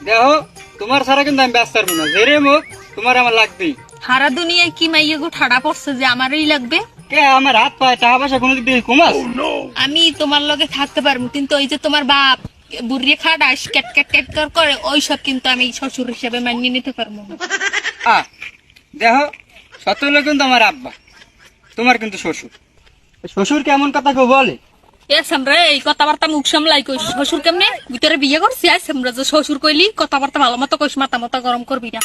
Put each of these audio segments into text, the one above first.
দেখো তোমার ছাড়া কিন্তু আমি ব্যস্ত পারবো না, যেরে মুখ তোমার আমার লাগবেই। সারা দুনিয়ায় কি মাইয়া গো ঠাড়া পড়ছে যে আমারই লাগবে? কে আমার হাত পায়ে টাকা পয়সা কোনো দিক দিয়ে কমাস? আমি তোমার লগে থাকতে পারবো, কিন্তু ওই যে তোমার বাপ বুড়িয়ে খাটাস ক্যাট ক্যাট ক্যাট করে ওইসব কিন্তু আমি শ্বশুর হিসেবে মানিয়ে নিতে পারবো না। দেখো সত হলো কিন্তু আমার আব্বা, তোমার কিন্তু শ্বশুর। শ্বশুর কেমন কথা কেউ বলে? এ সামরে এই কথাবার্তা মুখ সামলাই কইস। শ্বশুর কেমনে ভিতরে বিয়ে করছি আজ সামরা যে শ্বশুর কইলি কথাবার্তা ভালো মতো কইস, মাথা মতো গরম করবি না।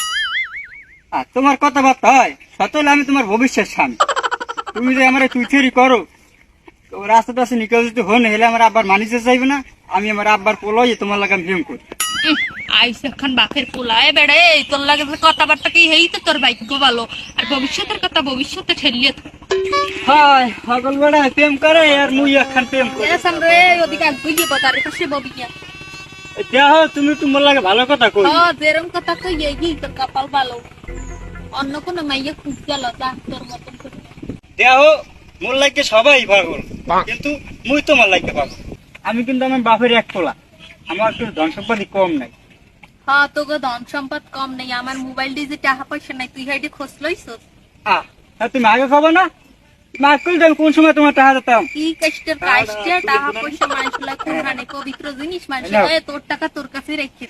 তোমার কথাবার্তা হয় সত হলে আমি তোমার ভবিষ্যৎ স্বামী। তুমি যে আমার তুই থেরি করো, তো রাস্তাটা আছে নিকেল যদি হন হেলে আমার আব্বার মানিতে চাইবে না। আমি আমার আব্বার পোলাই তোমার লাগে আমি প্রেম করি। আইসে খান বাপের পোলায় বেড়ে তোর লাগে যে কথাবার্তা কি হেই তো তোর ভাগ্য ভালো, আর ভবিষ্যতের কথা ভবিষ্যতে ঠেলিয়ে থাক। হয় সকল বেড়া প্রেম করে আর মুই এখন প্রেম করি। এ সামরে ওদিকে আগুই দিব তার পাশে ববি গিয়া। দেখো তুমি তোমার লাগে ভালো কথা কই। যেরম কথা কই এই তোর কপাল ভালো, অন্য কোনো মাইয়া খুঁজ গেল যা তোর মতন করে। দেখো মোর লাগে সবাই পাগল, কিন্তু মুই তোমার লাগে পাগল। আমি কিন্তু আমার বাপের এক পোলা, আমার একটু ধন সম্পত্তি কম নাই। তোকে ধন সম্পদ কম নেই, আমার মোবাইল দিয়ে যে টাকা পয়সা নাই তুই হাইডে খোঁজ লইছস? তুমি আগে খাবো না? মাফ করে দেন কোন সময় তোমার টাকা দিতাম। কি কষ্টের কাজটা টাকা পয়সা মানুষ লাগে কোনখানে পবিত্র জিনিস মানুষ তোর টাকা তোর কাছে রেখে